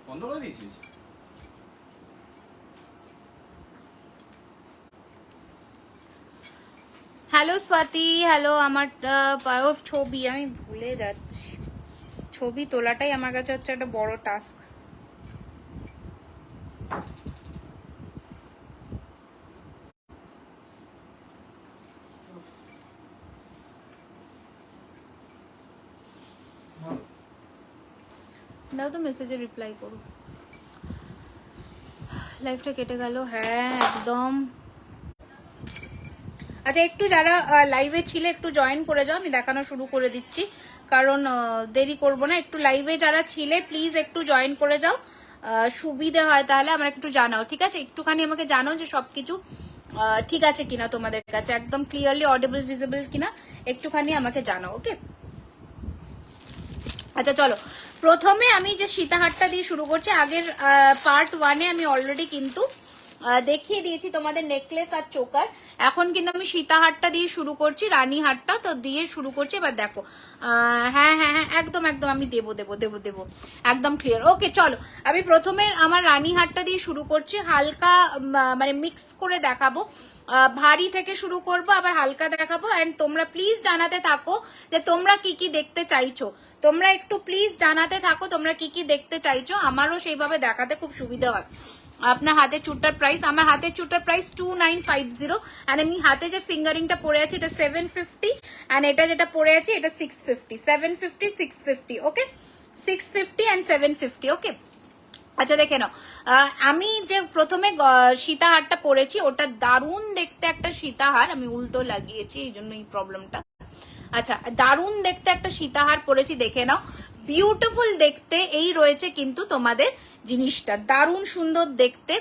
বন্ধ করে দিয়েছিস? Hello Swati, hello. আমার ছবি আমি ভুলে যাচ্ছি, ছবি তোলাটাই আমার কাছে হচ্ছে একটা বড় টাস্ক। দাও তো, মেসেজে রিপ্লাই করো। লাইভটা কেটে গেল, হ্যাঁ একদম। আচ্ছা, একটু যারা লাইভে ছিলে একটু জয়েন করে যাও, আমি দেখানো শুরু করে দিচ্ছি, কারণ দেরি করব না। একটু লাইভে যারা ছিলে প্লিজ একটু জয়েন করে যাও, সুবিধে হয় তাহলে। আমার একটু জানাও, ঠিক আছে? একটুখানি আমাকে জানাও যে সবকিছু ঠিক আছে কিনা, তোমাদের কাছে একদম ক্লিয়ারলি অডিবল ভিজিবল কিনা, একটুখানি আমাকে জানাও, ওকে? আচ্ছা চলো, প্রথমে আমি যে সীতাহারটা দিয়ে শুরু করছি। আগের পার্ট 1-এ আমি অলরেডি কিন্তু দেখিয়ে দিয়েছি তোমাদের নেকলেস আর চোকার। এখন কিন্তু আমি সীতাহারটা দিয়ে শুরু করছি, রানী হারটা তো দিয়ে শুরু করছি। এবার দেখো, হ্যাঁ হ্যাঁ হ্যাঁ, একদম একদম আমি দেবো দেবো দেবো দেবো, একদম ক্লিয়ার। ওকে চলো, আমি প্রথমে আমার রানী হারটা দিয়ে শুরু করছি। হালকা মানে মিক্স করে দেখাবো, ভারী থেকে শুরু করব, আবার হালকা দেখাবো। এন্ড তোমরা প্লিজ জানাতে থাকো যে তোমরা কি কি দেখতে চাইছো। তোমরা একটু প্লিজ জানাতে থাকো তোমরা কি কি দেখতে চাইছো, আমারও সেইভাবে দেখাতে খুব সুবিধা হয়। আপনার হাতের চুটটার প্রাইস, আমার হাতের চুটটার প্রাইস 2950, এন্ড আমি হাতে যে ফিঙ্গারিংটা পরে আছি এটা 750, এন্ড এটা যেটা পরে আছি এটা 650, 750 650, ওকে? 650 এন্ড 750, ওকে? আচ্ছা দেখে নাও, আমি যে প্রথমে সীতাহারটা পরেছি ওটা দারুণ দেখতে একটা সীতাহার, আমি উল্টো লাগিয়েছি এই জন্য এই প্রবলেমটা। আচ্ছা, দারুণ দেখতে একটা সীতাহার পরেছি, দেখে নাও, বিউটিফুল দেখতে। এই রয়েছে কিন্তু তোমাদের জিনিসটা, দারুণ সুন্দর দেখতে।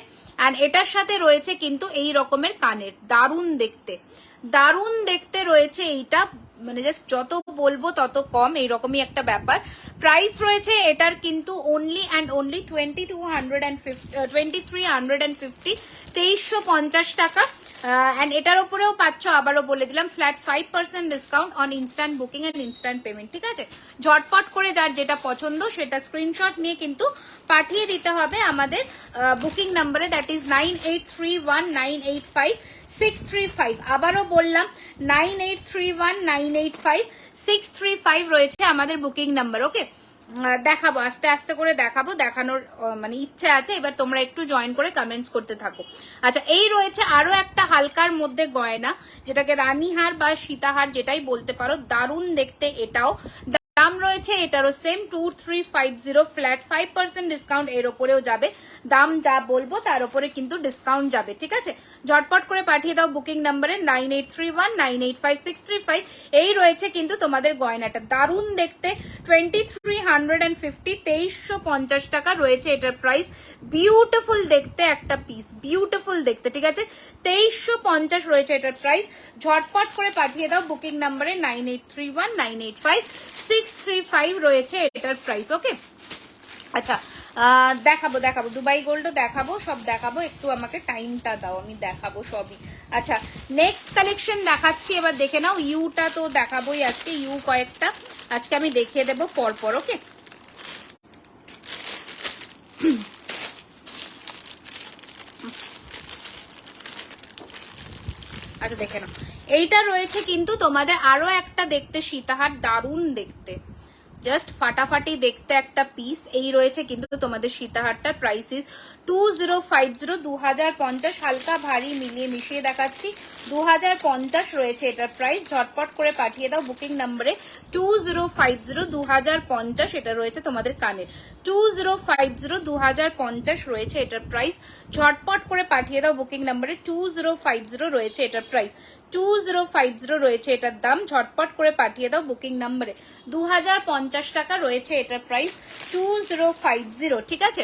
আর এটার সাথে রয়েছে কিন্তু এই রকমের কানের, দারুণ দেখতে, দারুণ দেখতে রয়েছে এইটা। মানে জাস্ট যত বলবো তত কম, এইরকমই একটা ব্যাপার। প্রাইস রয়েছে এটার কিন্তু অনলি অ্যান্ড অনলি 2350, 2350 টাকা। অ্যান্ড এটার উপরেও পাচ্ছ, আবারও বলে দিলাম, flat 5% discount on instant booking and instant payment, ঠিক আছে? ঝটপট করে যার যেটা পছন্দ সেটা স্ক্রিনশট নিয়ে কিন্তু পাঠিয়ে দিতে হবে আমাদের বুকিং নাম্বারে, দ্যাট ইজ 9831985635। আবারও বললাম 9831985635 রয়েছে আমাদের বুকিং নাম্বার, ওকে? দেখাবো আস্তে আস্তে করে, দেখাবো, দেখানোর মানে ইচ্ছে আছে। এবার তোমরা একটু জয়েন করে কমেন্টস করতে থাকো। আচ্ছা, এই রয়েছে আরো একটা হালকার মধ্যে গয়না, যেটাকে রানীহার বা সীতাহার যেটাই বলতে পারো, দারুণ দেখতে এটাও। দাম রয়েছে এটারও সেম 2350, ফ্ল্যাট 5% ডিসকাউন্ট এর ওপরেও যাবে। দাম যা বলবো তার উপরে কিন্তু ডিসকাউন্ট যাবে, ঠিক আছে? ঝটপট করে পাঠিয়ে দাও বুকিং নাম্বারে 9831985635। এই রয়েছে কিন্তু তোমাদের গয়নাটা, দারুণ দেখতে, 2350, 2350 টাকা রয়েছে এটার প্রাইস। বিউটিফুল দেখতে একটা পিস, বিউটিফুল দেখতে, ঠিক আছে? 2350 রয়েছে এটার প্রাইস। ঝটপট করে পাঠিয়ে দাও বুকিং নাম্বারে 9831985635 রয়েছে এটার প্রাইস, ওকে? আচ্ছা, দেখাবো দেখাবো, দুবাই গোল্ডও দেখাবো, সব দেখাবো, একটু আমাকে টাইমটা দাও, আমি দেখাবো সবই। আচ্ছা, নেক্সট কালেকশন দেখাচ্ছি, এবার দেখে নাও। ইউটা তো দেখাবোই আজকে, ইউ কয়েকটা আজকে আমি দেখিয়ে দেবো পরপর, ওকে? আচ্ছা দেখে নাও, এইটা রয়েছে কিন্তু তোমাদের আরো একটা দেখতে সীতাহার, দারুণ দেখতে, জাস্ট ফাটাফাটি দেখতে একটা পিস। এই রয়েছে কিন্তু তোমাদের সীতাহারটার প্রাইস ইজ 2050, 2050, হালকা ভারী মিলিয়ে মিশিয়ে দেখাচ্ছি, 2050 রয়েছে এটার প্রাইস। ঝটপট করে পাঠিয়ে দাও বুকিং নাম্বারে 2050, 2050, এটা রয়েছে তোমাদের কানের, 2050, 2050 রয়েছে এটার প্রাইস। ঝটপট করে পাঠিয়ে দাও বুকিং নাম্বারে 2050 রয়েছে এটার প্রাইস। 2050 রয়েছে এটার দাম, ঝটপট করে পাঠিয়ে দাও বুকিং নাম্বারে। 2050 টাকা রয়েছে এটার প্রাইস, 2050। ঠিক আছে,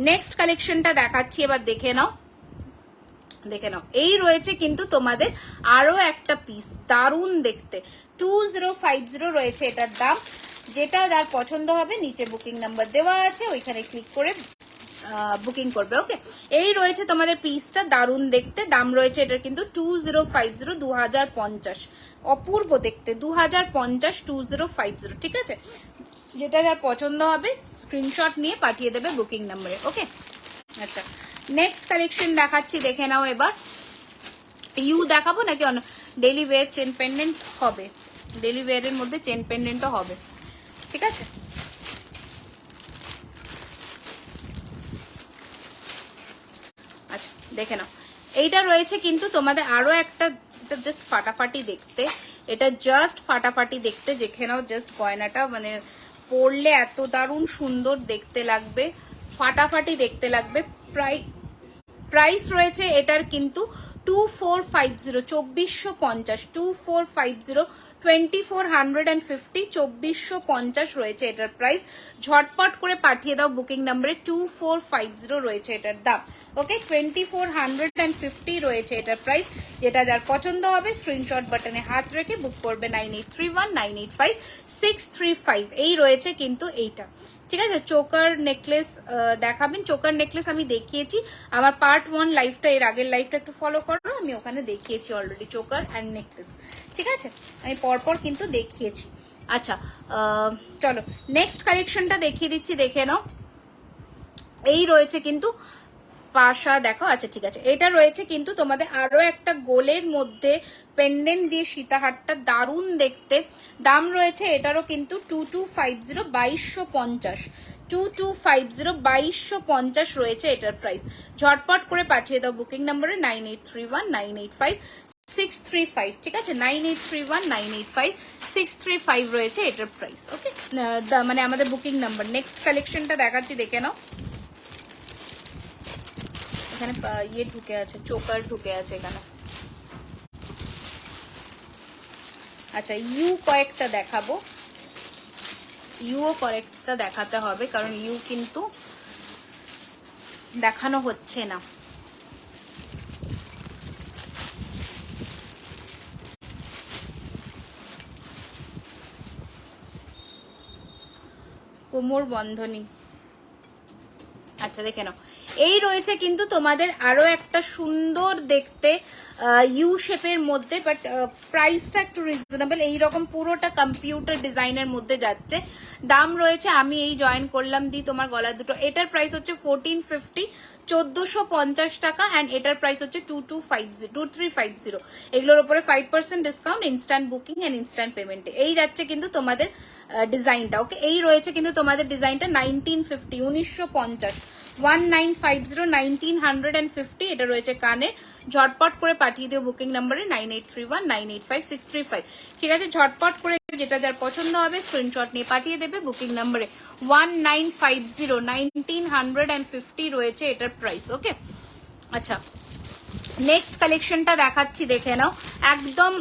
নেক্সট কালেকশনটা দেখাচ্ছি, এবার দেখে নাও। এই রয়েছে কিন্তু তোমাদের আরো একটা পিস, দারুন দেখতে, 2050 রয়েছে এটার দাম। যেটা যার পছন্দ হবে নিচে বুকিং নাম্বার দেওয়া আছে, ওইখানে ক্লিক করে বুকিং করবে। ওকে, এই রয়েছে তোমাদের পিসটা, দারুন দেখতে, দাম রয়েছে এটার কিন্তু 2050, 2050, অপূর্ব দেখতে, 2050, 2050। ঠিক আছে, যেটা যার পছন্দ হবে স্ক্রিনশট নিয়ে পাঠিয়ে দেবে বুকিং নাম্বারে। ওকে, আচ্ছা নেক্সট কালেকশন দেখাচ্ছি, দেখে নাও এবার। ইউ দেখাবো নাকি ডেলি ওয়্যার চেন পেন্ডেন্ট হবে, ডেলি ওয়্যারের মধ্যে চেন পেন্ডেন্টও হবে। ঠিক আছে, আচ্ছা দেখে নাও, এইটা রয়েছে কিন্তু তোমাদের আরো একটা, এটা জাস্ট ফাটাফাটি দেখতে, এটা জাস্ট ফাটাফাটি দেখতে, দেখে নাও জাস্ট গয়নাটা, মানে পরলে এত দারুণ সুন্দর দেখতে লাগবে, ফাটাফাটি দেখতে লাগবে। প্রাইস রয়েছে এটার কিন্তু 2450, 2450, 2450, 2450, 2450 রয়েছে এটার প্রাইস। ঝটপট করে পাঠিয়ে দাও বুকিং নাম্বারে, 2450 রয়েছে এটার দাম। ওকে, 2450 রয়েছে এটার প্রাইস। যেটা যার পছন্দ হবে স্ক্রিনশট বাটনে হাত রেখে বুক করবে 9831985635। এই রয়েছে কিন্তু এইটা। ঠিক আছে, চোকার নেকলেস দেখাবেন, চোকার নেকলেস আমি দেখিয়েছি আমার পার্ট 1 লাইভটা, এর আগের লাইভটা একটু ফলো করো, আমি ওখানে দেখিয়েছি অলরেডি চোকার অ্যান্ড নেকলেস। ঠিক আছে, আমি পরপর কিন্তু দেখিয়েছি। আচ্ছা চলো নেক্সট কালেকশনটা দেখিয়ে দিচ্ছি, দেখে নাও। এই রয়েছে কিন্তু পাশা, দেখো, আচ্ছা ঠিক আছে, এটা রয়েছে কিন্তু তোমাদের আরো একটা গোলের মধ্যে পেন্ডেন্ট দিয়ে সীতাহারটা, দারুণ দেখতে, দাম রয়েছে এটারও কিন্তু 2250, 2250, 2250, 2250 রয়েছে এটার প্রাইস। ঝটপট করে পাঠিয়ে দাও বুকিং নাম্বারে 9831985635। ঠিক আছে, 9831985635 রয়েছে এটার প্রাইস। ওকে, মানে আমাদের বুকিং নাম্বার। নেক্সট কালেকশনটা দেখাচ্ছি, দেখে নাও। এখানে ইয়ে ঢুকে আছে, চোকার ঢুকে আছে এখানে। আচ্ছা ইউ কয়েকটা দেখাবো, ইউও কয়েকটা দেখাতে হবে, কারণ ইউ কিন্তু দেখানো হচ্ছে না। কোমর বন্ধনী, আচ্ছা দেখে নাও। এই রয়েছে কিন্তু তোমাদের আরো একটা সুন্দর দেখতে ইউ শেপের মধ্যে, বাট প্রাইসটা একটু রিজনেবল, এইরকম পুরোটা কম্পিউটার ডিজাইনের মধ্যে যাচ্ছে। দাম রয়েছে, আমি এই জয়েন করলাম দি তোমার গলা দুটো, এটার প্রাইস হচ্ছে 1450, 1450 টাকা, অ্যান্ড এটার প্রাইস হচ্ছে 2350। এগুলোর উপরে 5% discount, instant booking and instant পেমেন্টে। এই যাচ্ছে কিন্তু তোমাদের ডিজাইনটা। ওকে, এই রয়েছে কিন্তু তোমাদের ডিজাইনটা 1950, 1950, 1950, 1950, এটা রয়েছে কানের। ঝটপট করে পাঠিয়ে দিও বুকিং নাম্বারে 9831985635। ঠিক আছে, ঝটপট করে যেটা যার পছন্দ হবে স্ক্রিনশট নিয়ে পাঠিয়ে দেবে বুকিং নাম্বারে 1950, 1950 রয়েছে এটার প্রাইস। ওকে, আচ্ছা নেক্সট কালেকশনটা দেখাচ্ছি, দেখে নাও। একদম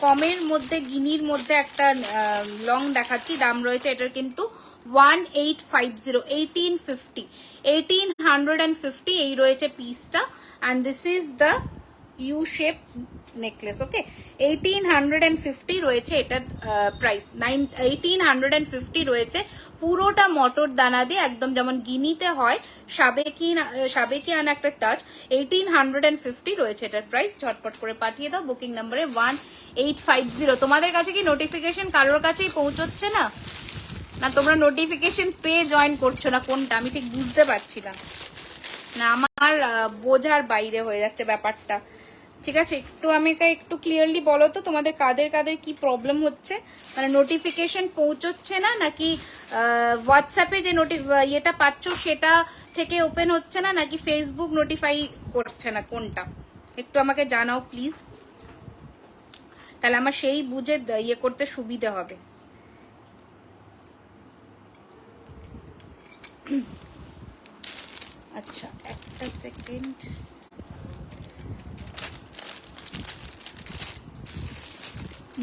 কমের মধ্যে, গিনির মধ্যে একটা লং দেখাচ্ছি, দাম রয়েছে এটার কিন্তু 1850, 1850, 1850 এই রয়েছে পিসটা, and this is the U shape necklace. Okay, 1850 রয়েছে এটার প্রাইস, 1850 রয়েছে। পুরোটা মটর দানা দিয়ে, একদম যেমন গিনিতে হয়, সাবেকিয়ান একটা টাচ। 1850 রয়েছে এটার প্রাইস। ঝটপট করে পাঠিয়ে দাও বুকিং নাম্বারে 1850। তোমাদের কাছে কি নোটিফিকেশন কারোর কাছেই পৌঁছচ্ছে না, না তোমরা নোটিফিকেশন পেয়ে জয়েন করছো না, কোনটা আমি ঠিক বুঝতে পারছি না, না আমার বোঝার বাইরে হয়ে যাচ্ছে ব্যাপারটা। ঠিক আছে, একটু আমাকে একটু ক্লিয়ারলি বলো তো তোমাদের কাদের কাদের কি প্রবলেম হচ্ছে, মানে নোটিফিকেশন পৌঁছচ্ছে না, নাকি হোয়াটসঅ্যাপে যে ইয়েটা পাচ্ছ সেটা থেকে ওপেন হচ্ছে না, নাকি ফেসবুক নোটিফাই করছে না, কোনটা একটু আমাকে জানাও প্লিজ, তাহলে আমার সেই বুঝে ইয়ে করতে সুবিধে হবে। আচ্ছা একটা সেকেন্ড,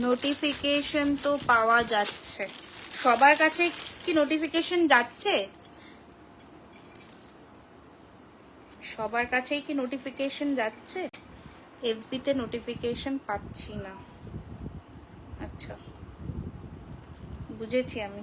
নোটিফিকেশন তো পাওয়া যাচ্ছে, সবার কাছে কি নোটিফিকেশন যাচ্ছে? সবার কাছেই কি নোটিফিকেশন যাচ্ছে? এফবিতে নোটিফিকেশন পাচ্ছি না। আচ্ছা, বুঝেছি আমি।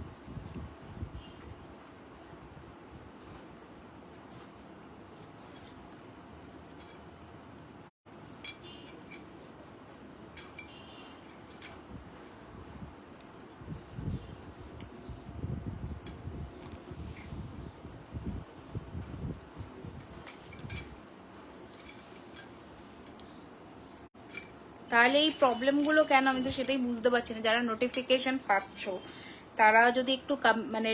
তাহলে এই প্রবলেমগুলো কেন, আমি তো সেটাই বুঝতে পারছি না। যারা নোটিফিকেশন পাচ্ছ তারা যদি একটু মানে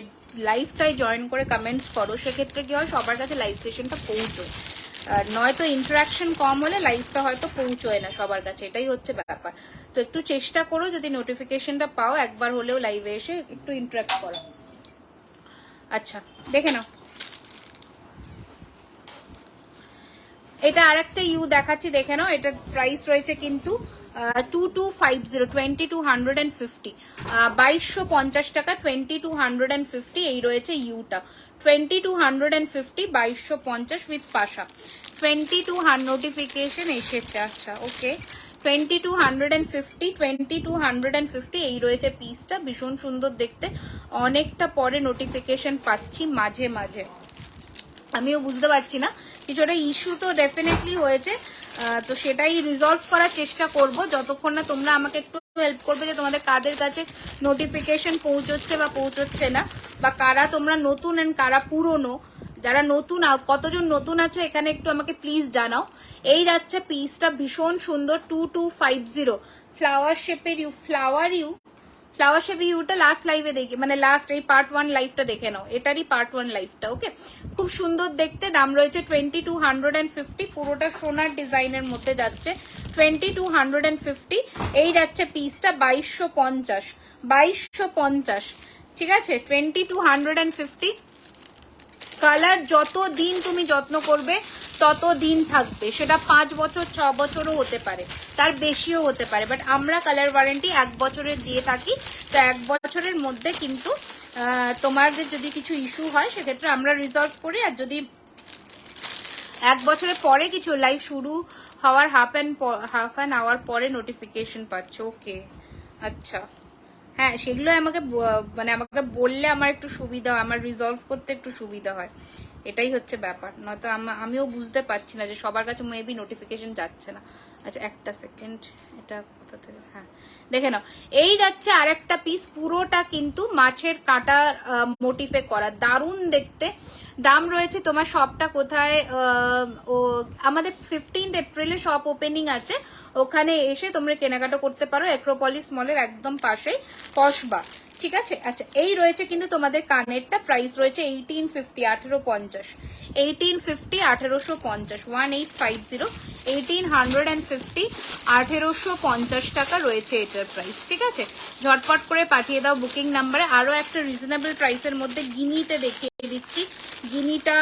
লাইভটাই জয়েন করে কমেন্টস করো, সেক্ষেত্রে কি হয়, সবার কাছে লাইভ সেশনটা পৌঁছয়। নয়তো ইন্টারাকশন কম হলে লাইভটা হয়তো পৌঁছয় না সবার কাছে, এটাই হচ্ছে ব্যাপার। তো একটু চেষ্টা করো, যদি নোটিফিকেশনটা পাও একবার হলেও লাইভে এসে একটু ইন্টারাক্ট করো। আচ্ছা, দেখে নাও। এটা আরেকটা ইউ দেখাচ্ছি, দেখে নাও। এটা প্রাইস রয়েছে কিন্তু 2250, 2250, 2250 টাকা, 2250 এই রয়েছে ইউটা। 2250, 2250 with Pasha. 2200 নোটিফিকেশন এসেছে। আচ্ছা, ওকে, 2250, 2250 এই রয়েছে পিসটা। ভীষণ সুন্দর দেখতে, অনেকটা পরে নোটিফিকেশন পাচ্ছি মাঝে মাঝে, আমিও বুঝতে পারছি না। কিছুটা ইস্যু তো ডেফিনেটলি হয়েছে, তো সেটাই রিজলভ করার চেষ্টা করব, যতক্ষণ না তোমরা আমাকে একটু হেল্প করবে যে তোমাদের কাদের কাছে নোটিফিকেশন পৌঁছচ্ছে বা পৌঁছচ্ছে না, বা কারা তোমরা নতুন এন্ড কারা পুরনো। যারা নতুন, কতজন নতুন আছো এখানে একটু আমাকে প্লিজ জানাও। এই যাচ্ছে পিসটা, ভীষণ সুন্দর, 2250 ফ্লাওয়ার শেপের ইউ। ফ্লাওয়ার শেপ ইউটা লাস্ট লাইভে দেখি, মানে লাস্ট এই পার্ট 1 লাইভটা দেখে নাও, এটারই পার্ট 1 লাইভটা। ওকে, খুব সুন্দর দেখতে। দাম রয়েছে 2250, পুরোটা সোনার ডিজাইনের মধ্যে যাচ্ছে। 2250 এই যাচ্ছে পিসটা। 2250, ঠিক আছে, 2250। কালার যত দিন তুমি যত্ন করবে তত দিন থাকবে, সেটা 5 বছর 6 বছরও হতে পারে, তার বেশিও হতে পারে, বাট আমরা কালার ওয়ারেন্টি 1 বছরের দিয়ে থাকি। তো 1 বছরের মধ্যে কিন্তু তোমাদের যদি কিছু ইস্যু হয় সেক্ষেত্রে আমরা রিজলভ করি, আর যদি 1 বছরের পরে কিছু লাইভ শুরু হওয়ার হাফ অ্যান আওয়ার পরে নোটিফিকেশন পাচ্ছ। ওকে, আচ্ছা, হ্যাঁ, সেগুলো আমাকে মানে আমাকে বললে আমার একটু সুবিধা হয়, আমার রিজলভ করতে একটু সুবিধা হয়, এটাই হচ্ছে ব্যাপার। নয়তো আমিও বুঝতে পারছি না যে সবার কাছে মেবি নোটিফিকেশন যাচ্ছে না। আচ্ছা, একটা সেকেন্ড, এটা কোথা থেকে, হ্যাঁ দেখে নাও। এই যাচ্ছে আরেকটা পিস, পুরোটা কিন্তু মাছের কাঁটার মোটিফে করা, দারুণ দেখতে। দাম রয়েছে, তোমার শপটা কোথায়? ও আমাদের 15 এপ্রিলে শপ ওপেনিং আছে, ওখানে এসে তোমরা কেনাকাটা করতে পারো, অ্যাক্রোপলিস মলের একদম পাশেই, কসবা, ঠিক আছে। আচ্ছা, এই রয়েছে কিন্তু তোমাদের কানেরটা, প্রাইস রয়েছে 1850, 1850, 1850, 1850, 1850, 1850, 1850 টাকা রয়েছে এটার প্রাইস, ঠিক আছে। ঝটপট করে পাঠিয়ে দাও বুকিং নাম্বারে। আরো একটা রিজনেবল প্রাইসের মধ্যে গিনিতে দেখিয়ে দিচ্ছি। গিনিটা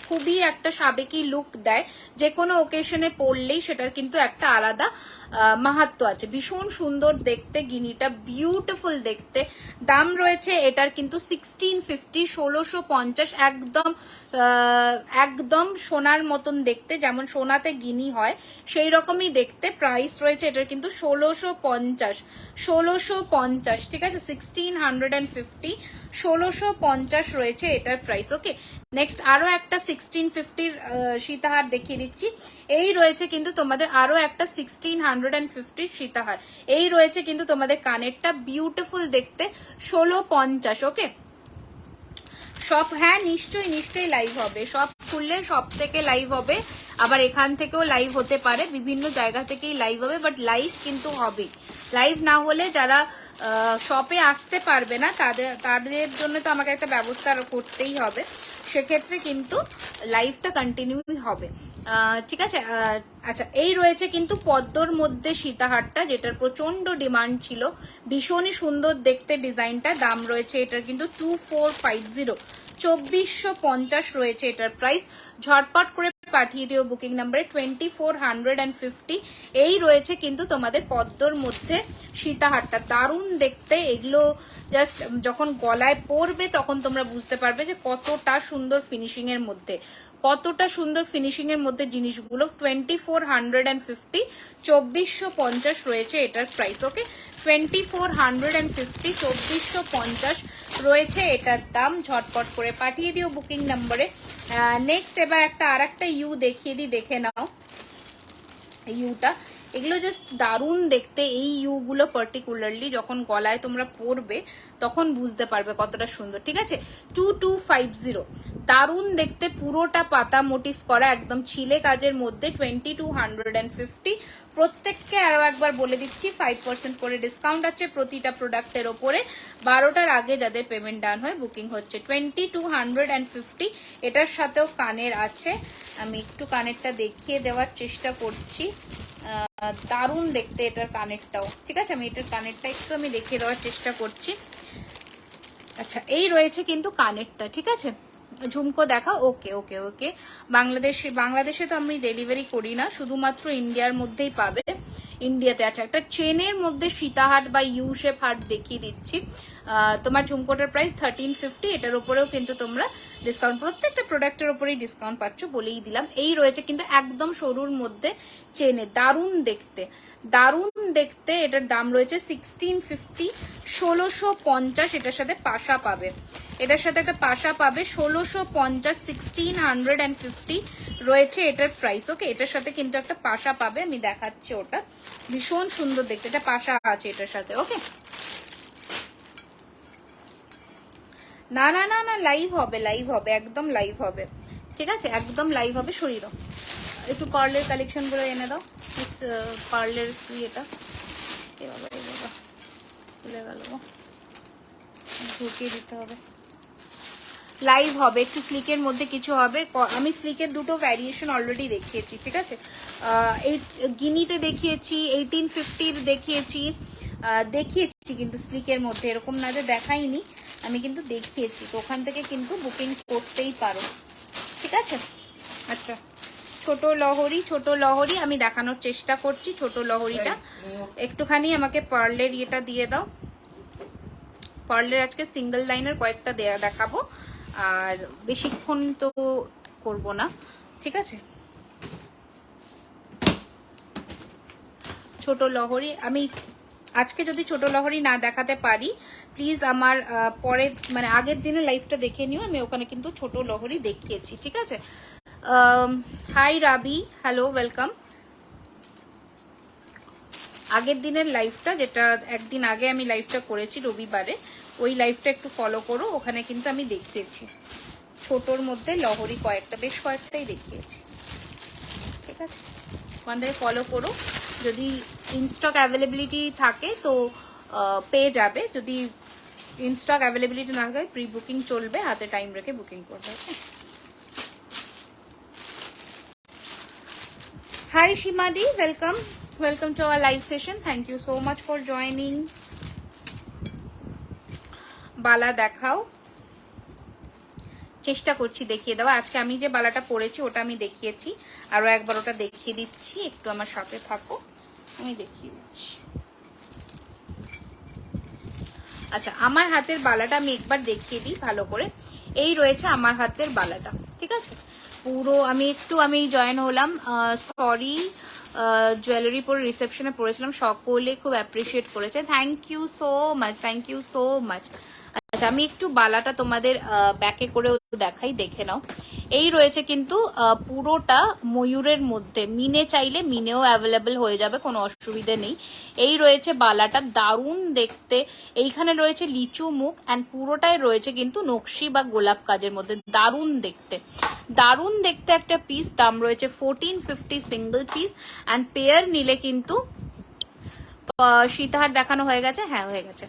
খুবই একটা সাবেকি লুক দেয়, যে কোনো ওকেশনে পরলেই সেটার কিন্তু একটা আলাদা মাহাত্ম্য আছে। ভীষণ সুন্দর দেখতে গিনিটা, বিউটিফুল দেখতে। দাম রয়েছে এটার কিন্তু 1650, 1650, একদম সোনার মতন দেখতে, যেমন সোনাতে গিনি হয় সেই রকমই দেখতে। প্রাইস রয়েছে এটার কিন্তু 1650, 1650, ঠিক আছে, 1650, 1650 রয়েছে এটার প্রাইস। ওকে, নেক্সট আরো একটা 1650 সীতাহার দেখিয়ে দিচ্ছি। এই রয়েছে কিন্তু তোমাদের আরো একটা 1650 সীতাহার। এই রয়েছে কিন্তু তোমাদের কানেরটা, বিউটিফুল দেখতে, 1650। ওকে, সব, হ্যাঁ নিশ্চয়ই লাইভ হবে, সব খুললে সব থেকে লাইভ হবে, আবার এখান থেকেও লাইভ হতে পারে, বিভিন্ন জায়গা থেকেই লাইভ হবে, বাট লাইভ কিন্তু হবে। লাইভ না হলে যারা শপে আসতে পারবে না তাদের জন্য তো আমাকে একটা ব্যবস্থা করতেই হবে, সেক্ষেত্রে কিন্তু লাইভটা কন্টিনিউ হবে, ঠিক আছে। আচ্ছা, এই রয়েছে কিন্তু পদ্মর মধ্যে সীতাহারটা, যেটার প্রচন্ড ডিমান্ড ছিল, ভীষণই সুন্দর দেখতে ডিজাইনটা। দাম রয়েছে এটার কিন্তু 2450, 2450 রয়েছে এটার প্রাইস। ঝটপট করে পাঠিয়ে দিও বুকিং নাম্বারে 2450। এই রয়েছে কিন্তু তোমাদের পদ্মর মধ্যে সীতাহারটা, দারুণ দেখতে। এগুলো জাস্ট যখন গলায় পরবে তখন তোমরা বুঝতে পারবে যে কতটা সুন্দর ফিনিশিং এর মধ্যে, কতটা সুন্দর ফিনিশিং এর মধ্যে জিনিসগুলো। 2450, 2450 রয়েছে এটার প্রাইস। ওকে, 2450, 2450 রয়েছে এটার দাম। ঝটপট করে পাঠিয়ে দিও বুকিং নাম্বারে। নেক্সট এবার আর একটা ইউ দেখিয়ে দিই, দেখে নাও ইউটা। এগুলো জাস্ট দারুণ দেখতে। এই ইউগুলো পার্টিকুলারলি যখন গলায় তোমরা পরবে তখন বুঝতে পারবে কতটা সুন্দর। ঠিক আছে, 2250, দারুণ দেখতে, পুরোটা পাতা মোটিভ করা, একদম ছিলে কাজের মধ্যে। 2250। প্রত্যেককে আরো একবার বলে দিচ্ছি 5% করে ডিসকাউন্ট আছে প্রতিটা প্রোডাক্টের ওপরে। 12টার আগে যাদের পেমেন্ট ডান হয় বুকিং হচ্ছে। 2250। এটার সাথেও কানের আছে, আমি একটু কানেরটা দেখিয়ে দেওয়ার চেষ্টা করছি। দারুণ দেখতে এটার কানেরটাও। ঠিক আছে, আমি এটার কানেরটা একটু আমি দেখিয়ে দেওয়ার চেষ্টা করছি। আচ্ছা, এই রয়েছে কিন্তু কানেরটা। ঠিক আছে, ঝুমকো দেখা। ওকে ওকে ওকে, বাংলাদেশে তো আমি ডেলিভারি করি না, শুধুমাত্র ইন্ডিয়ার মধ্যেই পাবে, ইন্ডিয়াতে। আচ্ছা, একটা চেনের মধ্যে সীতাহার বা ইউ শেপ হার্ট দেখিয়ে দিচ্ছি। তোমার ঝুমকোটার প্রাইস 1350। এটার উপরেও কিন্তু তোমরা ডিসকাউন্ট, প্রত্যেকটা প্রোডাক্টের উপরেই ডিসকাউন্ট পাচ্ছ, বলেই দিলাম। এই রয়েছে কিন্তু একদম সরুর মধ্যে চেনে, দারুণ দেখতে, দারুণ দেখতে। এটার দাম রয়েছে 1650, 1650। এটার সাথে পাশা পাবে, এটার সাথে একটা পাশা পাবে, 1650, 1650 রয়েছে এটার প্রাইস। ওকে, এটার সাথে কিন্তু একটা পাশা পাবে, আমি দেখাচ্ছি, ওটা ভীষণ সুন্দর দেখতে, এটা পাশা আছে এটার সাথে। ওকে, না না না না, লাইভ হবে, লাইভ হবে, একদম লাইভ হবে। ঠিক আছে, একদম লাইভ হবে। সরিয়ে দাও একটু, পার্লের কালেকশন গুলো এনে দাও, পার্লের এটা খুলে গেল, ঢুকিয়ে দিতে হবে। লাইভ হবে, একটু স্লিকের মধ্যে কিছু হবে। আমি স্লিকের দুটো ভ্যারিয়েশন অলরেডি দেখিয়েছি। ঠিক আছে, এই গিনিতে দেখিয়েছি, 1850 দেখিয়েছি, কিন্তু স্লিকের মধ্যে, এরকম না যে দেখাইনি, আমি কিন্তু দেখিয়েছি। তো ওখান থেকে কিন্তু বুকিং করতেই পারো। ঠিক আছে, আচ্ছা, ছোট লহরি আমি দেখানোর চেষ্টা করছি। ছোট লহরিটা একটুখানি আমাকে পার্লের ইয়েটা দিয়ে দাও। পার্লের আজকে সিঙ্গেল লাইনের কয়েকটা দেখাবো, আর বেশিক্ষণ তো করব না। ঠিক আছে, ছোট লহরি আমি আজকে যদি ছোট লহরি না দেখাতে পারি, প্লিজ আমার পরে মানে আগের দিনে লাইভটা দেখে নিও, আমি ওখানে কিন্তু ছোট লহরি দেখিয়েছি। ঠিক আছে, হাই রাবি, হ্যালো, ওয়েলকাম। আগের দিনের লাইভটা, যেটা একদিন আগে আমি লাইভটা করেছি রবিবারে, ওই লাইভটা একটু ফলো করো, ওখানে কিন্তু আমি দেখিয়েছি ছোটর মধ্যে লহরি কয়েকটা, বেশ কয়েকটাই দেখিয়েছি। ঠিক আছে, ওখান থেকে ফলো করো। যদি ইনস্টক অ্যাভেলেবিলিটি থাকে তো পেয়ে যাবে, যদি ইনস্টক অ্যাভেলেবিলিটি না থাকে প্রি বুকিং চলবে, হাতে টাইম রেখে বুকিং করবে। ওকে, হাই সীমাদি, welcome, welcome to our live session. Thank you so much for joining. বালা দেখাও, চেষ্টা করছি দেখিয়ে দেওয়া। আজকে আমি যে বালাটা পরেছি ওটা আমি দেখিয়েছি, আরো একবার ওটা দেখিয়ে দিচ্ছি, একটু আমার সাথে থাকো, আমি দেখিয়ে দিচ্ছি। আচ্ছা, আমার হাতের বালাটা আমি একবার দেখিয়ে দিই ভালো করে। এই রয়েছে আমার হাতের বালাটা। ঠিক আছে, পুরো আমি জয়েন হলাম, সরি, জুয়েলারি পরে রিসেপশনে পড়েছিলাম, সকলে খুব অ্যাপ্রিসিয়েট করেছে, thank you so much, thank you so much. আচ্ছা, আমি একটু বালাটা তোমাদের ব্যাকে করে দেখাই, দেখে নাও। এই রয়েছে কিন্তু পুরোটা ময়ূরের মধ্যে, মিনে চাইলে মিনেও অ্যাভেলেবেল হয়ে যাবে, কোনো অসুবিধে নেই। এই রয়েছে বালাটা, দারুণ দেখতে। এইখানে রয়েছে লিচু মুখ, অ্যান্ড পুরোটাই রয়েছে কিন্তু নকশি বা গোলাপ কাজের মধ্যে, দারুণ দেখতে, দারুণ দেখতে একটা পিস। দাম রয়েছে 1450 সিঙ্গেল পিস, অ্যান্ড পেয়ার নিলে কিন্তু সীতাহার দেখানো হয়ে গেছে, হ্যাঁ হয়ে গেছে।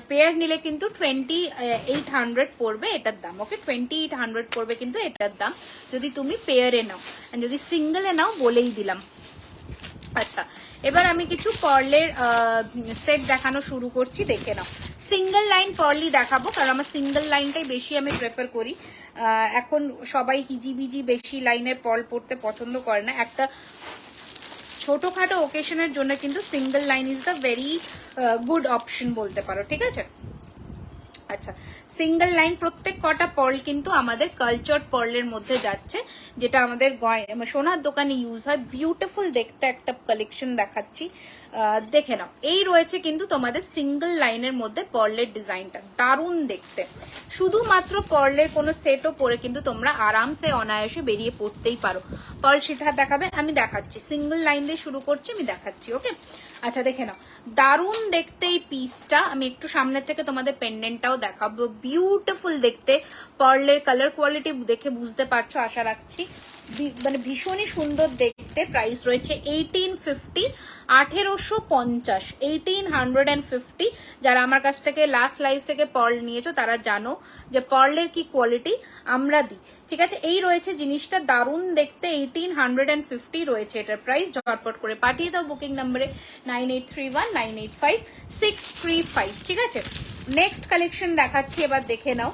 পেয়ার নিলে কিন্তু 2800 পড়বে এটার দাম। ওকে, 2800 পড়বে কিন্তু এটার দাম, যদি তুমি পেয়ারে নাও। যদি সিঙ্গেলে নাও, বলেই দিলাম আচ্ছা, এবার আমি কিছু পার্লের সেট দেখানো শুরু করছি, দেখে নাও। সিঙ্গেল লাইন পার্লি দেখাবো, কারণ আমার সিঙ্গেল লাইনটাই বেশি আমি প্রেফার করি। এখন সবাই হিজিবিজি বেশি লাইনের পার্ল পরতে পছন্দ করে না। একটা ছোটখাটো ওকেশনের জন্য কিন্তু single line is the very good option বলতে পারো, ঠিক আছে। আচ্ছা, সিঙ্গেল লাইন প্রত্যেক কটা পার্ল কিন্তু আমাদের কালচার পার্লের মধ্যে যাচ্ছে, যেটা আমাদের সোনার দোকানে ইউজ হয়। বিউটিফুল দেখতে একটা কালেকশন দেখাচ্ছি, দেখে নাও। এই রয়েছে কিন্তু তোমাদের সিঙ্গেল লাইনের মধ্যে পার্লের ডিজাইনটা, দারুণ দেখতে। শুধুমাত্র পার্লের কোনো সেটও পরে কিন্তু তোমরা আরামসে অনায়াসে বেরিয়ে পড়তেই পারো। পার্ল সীতাহার দেখাবে, আমি দেখাচ্ছি। সিঙ্গেল লাইন দিয়ে শুরু করছি, আমি দেখাচ্ছি, ওকে। আচ্ছা, দেখে নাও, দারুণ দেখতে এই পিসটা। আমি একটু সামনের থেকে তোমাদের পেন্ডেন্টটাও দেখাবো। বিউটিফুল দেখতে, পার্লের কালার কোয়ালিটি দেখে বুঝতে পারছো আশা রাখছি, মানে ভীষণই সুন্দর দেখতে। প্রাইস রয়েছে 1850, 1850, 1850। যারা আমার কাছ থেকে লাস্ট লাইভ থেকে পার্ল নিয়েছো তারা জানো যে পার্লের কি কোয়ালিটি আমরা দিই, ঠিক আছে। এই রয়েছে জিনিসটা, দারুণ দেখতে, 1850 রয়েছে এটার প্রাইস। ঝটপট করে পাঠিয়ে দাও বুকিং নাম্বারে 9831985635, ঠিক আছে। নেক্সট কালেকশন দেখাচ্ছি, এবার দেখে নাও।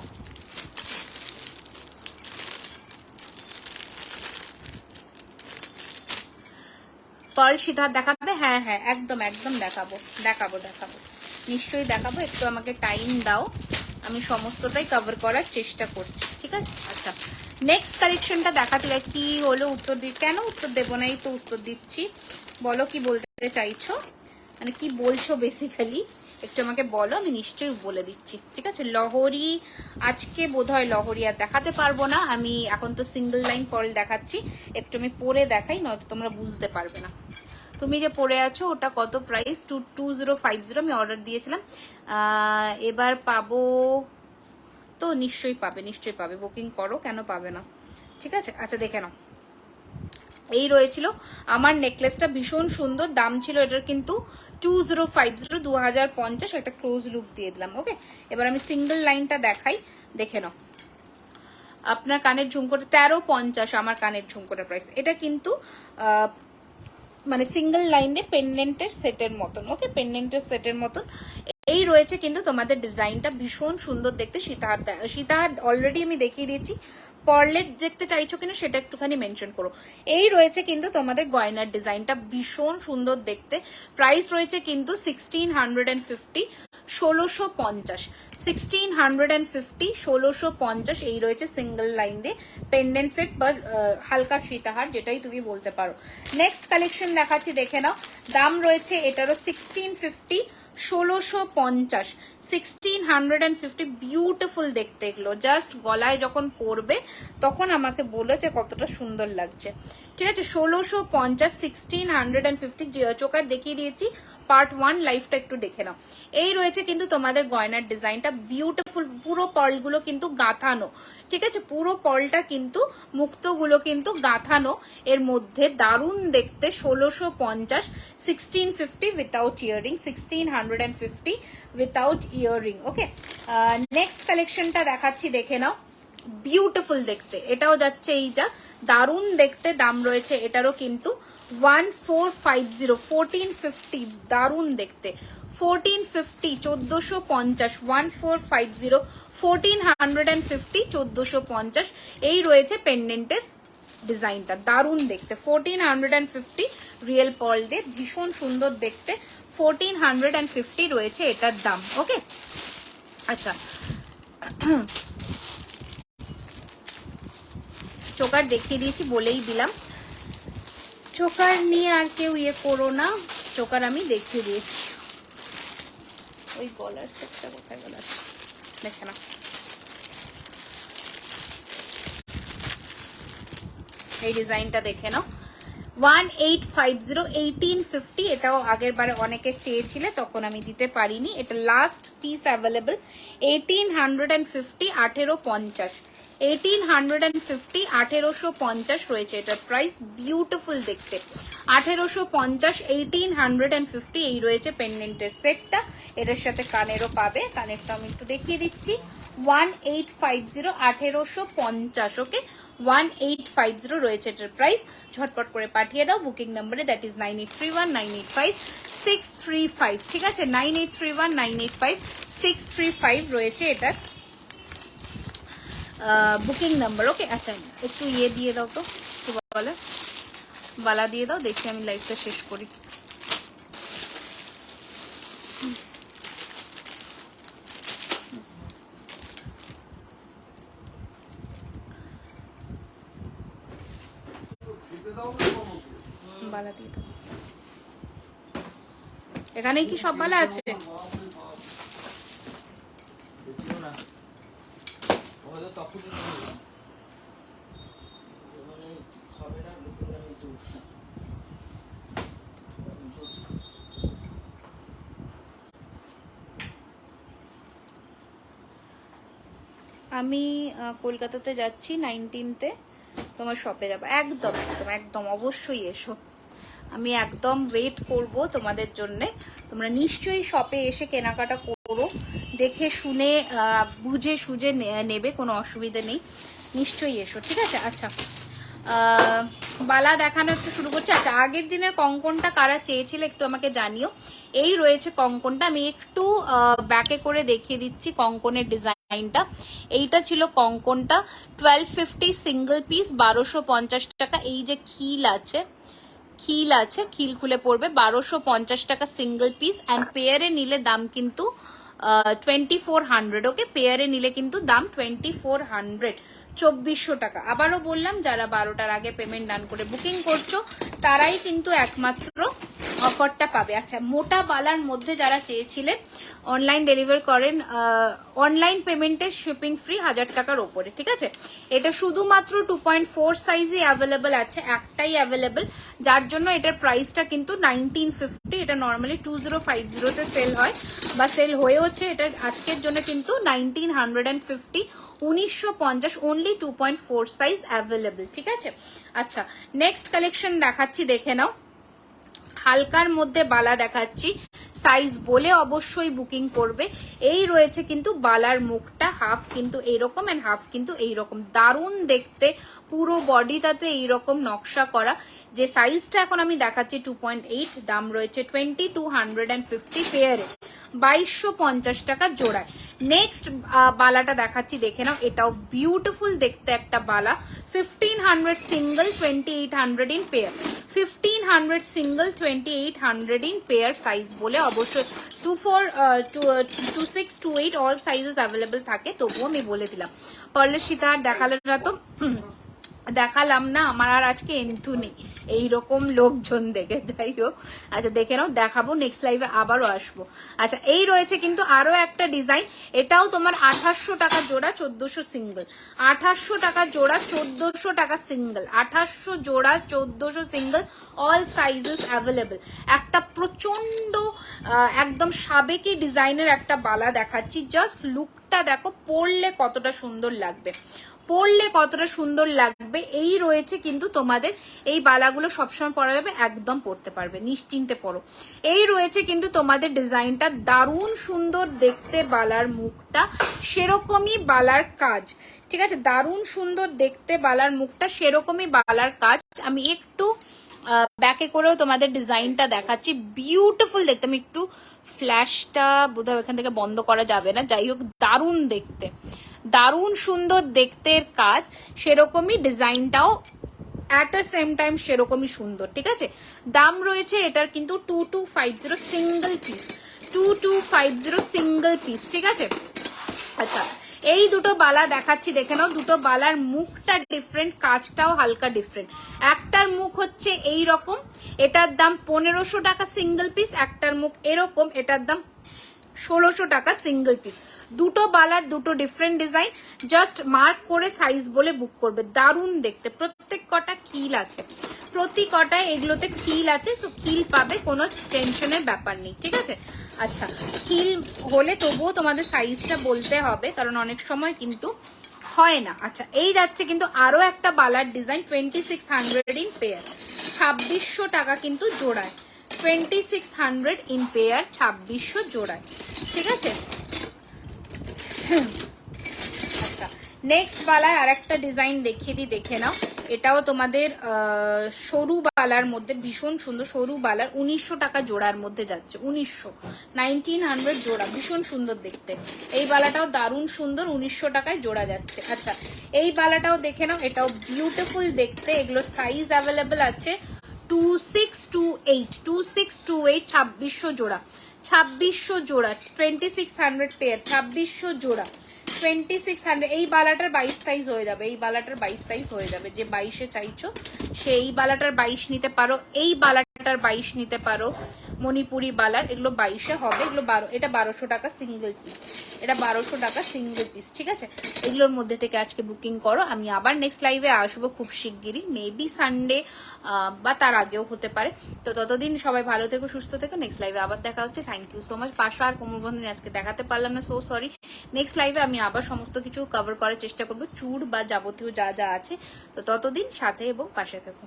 পার্ল সীতাহার দেখাবে? হ্যাঁ হ্যাঁ, একদম একদম দেখাবো, দেখাবো দেখাবো, নিশ্চয়ই দেখাবো। একটু আমাকে টাইম দাও, আমি সমস্তটাই কভার করার চেষ্টা করছি, ঠিক আছে। আচ্ছা, নেক্সট কালেকশনটা দেখাতে কি হলো, উত্তর দি, কেন উত্তর দেবো না, এই তো উত্তর দিচ্ছি। বলো কি বলতে চাইছো, মানে কি বলছো বেসিক্যালি, একটু আমাকে বলো, আমি নিশ্চয়ই বলে দিচ্ছি, ঠিক আছে। লহরি, আজকে বোধহয় লহরি আর দেখাতে পারবো না আমি, এখন তো সিঙ্গেল লাইন পার্ল দেখাচ্ছি। একটু আমি পরে দেখাই, নয়তো তোমরা বুঝতে পারবে না। তুমি যে পরে আছো ওটা কত প্রাইস? 2050 আমি অর্ডার দিয়েছিলাম, এবার পাবো তো? নিশ্চয়ই পাবে, নিশ্চয়ই পাবে, বুকিং করো, কেন পাবে না, ঠিক আছে। আচ্ছা, দেখে নাও, এই রয়েছিল আমার নেকলেসটা, ভীষণ সুন্দর। দাম ছিল এটার কিন্তু 2050, 2050। একটা ক্লোজ লুক দিয়ে দিলাম, ওকে। এবার আমি সিঙ্গেল লাইনটা দেখাই, দেখে নাও। আপনার কানের ঝুমকোটা 1350, আমার কানের ঝুমকোটার প্রাইস। এটা কিন্তু মানে সিঙ্গেল লাইনে পেন্ডেন্টের সেটের মতন, ওকে, পেন্ডেন্টের সেটের মতন। এই রয়েছে কিন্তু তোমাদের ডিজাইনটা, ভীষণ সুন্দর দেখতে। সীতাহার, সীতাহার অলরেডি আমি দেখিয়ে দিয়েছি। পার্লেট দেখতে চাইছো কিনা সেটা একটুখানি মেনশন করো। এই রয়েছে কিন্তু তোমাদের গয়নার ডিজাইনটা, ভীষণ সুন্দর দেখতে। প্রাইস রয়েছে কিন্তু 1650, 1650, 1650, 1650। এই রয়েছে সিঙ্গেল লাইন দিয়ে পেন্ডেন্ট সেট বা হালকা সীতাহার, যেটাই তুমি বলতে পারো। নেক্সট কালেকশন দেখাচ্ছি, দেখে নাও। দাম রয়েছে এটারও 1650, 1650, 1650। বিউটিফুল দেখতে এগুলো, জাস্ট গলায় যখন পরবে তখন আমাকে বলো যে কতটা সুন্দর লাগছে, ঠিক আছে। 1650, 1650। চোকার দেখিয়ে দিয়েছি, পার্ট 1 লাইফটা একটু দেখে নাও। এই রয়েছে কিন্তু তোমাদের গয়নার ডিজাইনটা, বিউটিফুল। পুরো পার্লগুলো কিন্তু গাঁথানো, ঠিক আছে। পুরো পার্লটা কিন্তু, মুক্তগুলো কিন্তু গাঁথানো এর মধ্যে, দারুণ দেখতে। 1650, 1650 উইথাউট ইয়ারিং, 1650 উইথাউট ইয়ারিং, ওকে। নেক্সট কালেকশনটা দেখাচ্ছি, দেখে নাও। বিউটিফুল দেখতে, এটাও যাচ্ছে এইটা, দারুণ দেখতে। দাম রয়েছে এটারও কিন্তু 1450, 1450, দারুণ দেখতে। 1450, 1450, 1450, 1450, 1450। এই রয়েছে পেন্ডেন্টের ডিজাইনটা, দারুণ দেখতে। 1450 রিয়েল পার্ল দিয়ে, ভীষণ সুন্দর দেখতে। 1450 রয়েছে এটার দাম, ওকে। আচ্ছা, চোকার দেখিয়ে দিয়েছি, বলেই দিলাম। চোকার নিয়ে আর কেউ ইয়ে করো না, চোকার আমি দেখিয়ে দিয়েছি। ওই গলার সেটটা কোথায় গেল, দেখে না। এই ডিজাইনটা দেখে নাও, 1850, 1850। এটাও আগের বারে অনেকে চেয়েছিলে, তখন আমি দিতে পারিনি। এটা লাস্ট পিস অ্যাভেলেবল, 1850, 1850, 1850, 1850 রয়েছে এটার প্রাইস। বিউটিফুল দেখতে, 1850, 1850। এই রয়েছে পেন্ডেন্টের সেটটা, এটার সাথে কানেরও পাবে। কানেরটা আমি একটু দেখিয়ে দিচ্ছি, 1850, 1850, ওকে 1850 রয়েছে এটার প্রাইস। ঝটপট করে পাঠিয়ে দাও বুকিং নাম্বারে, দ্যাট ইজ 9831985635, ঠিক আছে 9831985635 রয়েছে এটার বুকিং নাম্বার, ওকে। আচ্ছা একটু ইয়ে দিয়ে দাও তো, কি বলে বালা দিয়ে দাও, দেখি আমি লাইভটা শেষ করি। বালা দিয়ে দাও, এখানেই কি সব বালা আছে? আমি কলকাতাতে যাচ্ছি 19তে, তোমার শপে যাবো, একদম একদম একদম অবশ্যই এসো, আমি একদম ওয়েট করব তোমাদের জন্যে। তোমরা নিশ্চয়ই শপে এসে কেনাকাটা করো, দেখে শুনে বুঝে সুঝে নেবে, কোনো অসুবিধা নেই, নিশ্চয়ই এসো, ঠিক আছে। আচ্ছা বালা দেখানো একটু শুরু করছি। আচ্ছা আগের দিনের কঙ্কনটা কারা চেয়েছিল একটু আমাকে জানিও। এই রয়েছে কঙ্কনটা, আমি একটু ব্যাকে করে দেখিয়ে দিচ্ছি কঙ্কনের ডিজাইনটা। এইটা ছিল কঙ্কনটা, 1250 সিঙ্গেল পিস, 1250 টাকা। এই যে খিল আছে, খিল আছে, খিল খুলে পড়বে 1250 টাকা সিঙ্গেল পিস। অ্যান্ড পেয়ারে নিলে দাম কিন্তু 2400, ওকে পেয়ারে নিলে কিন্তু দাম 2400, 2400 টাকা। আবারও বললাম যারা 12টার আগে পেমেন্ট ডান করে বুকিং করছো তারাই কিন্তু একমাত্র অফারটা পাবে। আচ্ছা মোটা বালার মধ্যে যারা চেয়েছিলেন অনলাইন ডেলিভার করেন, অনলাইন পেমেন্টের শিপিং ফ্রি 1000 টাকার ওপরে, ঠিক আছে। এটা শুধুমাত্র 2.4 সাইজে অ্যাভেলেবেল আছে, একটাই অ্যাভেলেবেল, যার জন্য এটার প্রাইসটা কিন্তু 1950। এটা নর্মালি 2050-তে সেল হয় বা সেল হয়েওছে, এটা আজকের জন্য কিন্তু 1950, 1950, অনলি 2.4 সাইজ অ্যাভেলেবেল, ঠিক আছে। আচ্ছা নেক্সট কালেকশন দেখাচ্ছি, দেখে নাও। হালকার মধ্যে বালা দেখাচ্ছি, সাইজ বলে অবশ্যই বুকিং করবে। এই রয়েছে কিন্তু বালার মুখটা, হাফ কিন্তু এইরকম এন্ড হাফ কিন্তু এইরকম, দারুণ দেখতে, পুরো বডিটাতে এইরকম নকশা করা। যে সাইজটা এখন আমি দেখাচ্ছি 2.8, দাম রয়েছে 2250 পেয়ারে, 2250 টাকা জোড়ায়। নেক্সট বালাটা দেখাচ্ছি, দেখে নাও, এটাও বিউটিফুল দেখতে একটা বালা, 1500 single, 2800 in pair, 1500 single, 2800 in pair. Size বলে অবশ্যই 24, 26, 28 অল সাইজেস অ্যাভেলেবেল থাকে, তবুও আমি বলে দিলাম। পার্লের সীতার দেখালেন না তো, দেখালাম না, আমার আর আজকে এন্থু নেই এইরকম লোকজন দেখে, যাই হোক। আচ্ছা দেখে নাও, দেখাবো নেক্সট লাইভে, আবারও আসবো। আচ্ছা এই রয়েছে কিন্তু আরো একটা ডিজাইন, এটাও তোমার 2800 টাকা জোড়া, 1400 সিঙ্গেল, 2800 টাকা জোড়া, 1400 টাকা সিঙ্গেল, 2800 জোড়া, 1400 সিঙ্গেল, অল সাইজেস অ্যাভেলেবেল। একটা প্রচন্ড একদম সাবেকি ডিজাইনের একটা বালা দেখাচ্ছি, জাস্ট লুকটা দেখো, পরলে কতটা সুন্দর লাগবে, পরলে কতটা সুন্দর লাগবে। এই রয়েছে কিন্তু তোমাদের, এই বালাগুলো সবসময় পরা যাবে, একদম পরতে পারবে, নিশ্চিন্তে পরো। এই রয়েছে কিন্তু তোমাদের ডিজাইনটা, দারুণ সুন্দর দেখতে বালার মুখটা, সেরকমই বালার কাজ, ঠিক আছে, দারুণ সুন্দর দেখতে বালার মুখটা, সেরকমই বালার কাজ। আমি একটু ব্যাকে করেও তোমাদের ডিজাইনটা দেখাচ্ছি, বিউটিফুল দেখতে। আমি একটু ফ্ল্যাশটা বোধহয় এখান থেকে বন্ধ করা যাবে না, যাই হোক দারুণ দেখতে, দারুণ সুন্দর দেখতে কাজ, সেরকমই ডিজাইনটাও অ্যাট আ সেম টাইম সেরকমই সুন্দর, ঠিক আছে। দাম রয়েছে এটার কিন্তু 2250 সিঙ্গেল পিস, 2250 সিঙ্গেল পিস, ঠিক আছে। আচ্ছা এই দুটো বালা দেখাচ্ছি, দেখে নাও, দুটো বালার মুখটা ডিফারেন্ট, কাজটাও হালকা ডিফারেন্ট। একটার মুখ হচ্ছে এই রকম, এটার দাম 1500 টাকা সিঙ্গেল পিস, একটার মুখ এরকম, এটার দাম 1600 টাকা সিঙ্গেল পিস। দুটো বালার দুটো ডিফারেন্ট ডিজাইন, জাস্ট মার্ক করে সাইজ বলে বুক করবে, দারুণ দেখতে। প্রত্যেক কটা খিল আছে, প্রতি কটায় এগুলোতে খিল আছে, সো খিল পাবে, কোনো টেনশনের ব্যাপার নেই, ঠিক আছে। আচ্ছা খিল হলে তবুও তোমাদের সাইজটা বলতে হবে, কারণ অনেক সময় কিন্তু হয় না। আচ্ছা এই যাচ্ছে কিন্তু আরো একটা বালার ডিজাইন, 2600 ইন পেয়ার, 2600 টাকা কিন্তু জোড়ায়, 2600 ইন পেয়ার, 2600 জোড়ায়, ঠিক আছে। নেক্সট বালার আর একটা ডিজাইন দেখিয়ে দিই, দেখে নাও। এটাও তোমাদের সরু বালার মধ্যে ভীষণ সুন্দর, সরু বালার 1900 টাকা জোড়ার মধ্যে যাচ্ছে, 1900 জোড়া, ভীষণ সুন্দর দেখতে। এই বালাটাও দারুণ সুন্দর, 1900 টাকায় জোড়া যাচ্ছে। আচ্ছা এই বালাটাও দেখে নাও, এটাও বিউটিফুল দেখতে। এগুলো সাইজ অ্যাভেলেবেল আছে 2628, 2628, 2600 জোড়া, 2600 জোড়া, 2600 পেয়ার, 2600 জোড়া, 2600। এই বালাটার 22 সাইজ হয়ে যাবে, এই বালাটার 22 সাইজ হয়ে যাবে। যে 22-এ চাইছো সেই বালাটার 22 নিতে পারো, এই বালাটার 22 নিতে পারো। মণিপুরি বালার এগুলো 22-এ হবে, এগুলো 12, এটা 1200 টাকা সিঙ্গেল পিস, এটা 1200 টাকা সিঙ্গেল পিস, ঠিক আছে। এগুলোর মধ্যে থেকে আজকে বুকিং করো। আমি আবার নেক্সট লাইভে আসবো খুব শিগগিরই, মেবি সানডে বা তার আগেও হতে পারে। তো ততদিন সবাই ভালো থেকো, সুস্থ থেকো। নেক্সট লাইভে আবার দেখা হচ্ছে। Thank you so much. পাশা আর কোমরবন্ধনী আজকে দেখাতে পারলাম না, সো সরি। নেক্সট লাইভে আমি আবার সমস্ত কিছু কভার করার চেষ্টা করবো, চুড় বা যাবতীয় যা যা আছে। তো ততদিন সাথে এবং পাশে থেকো।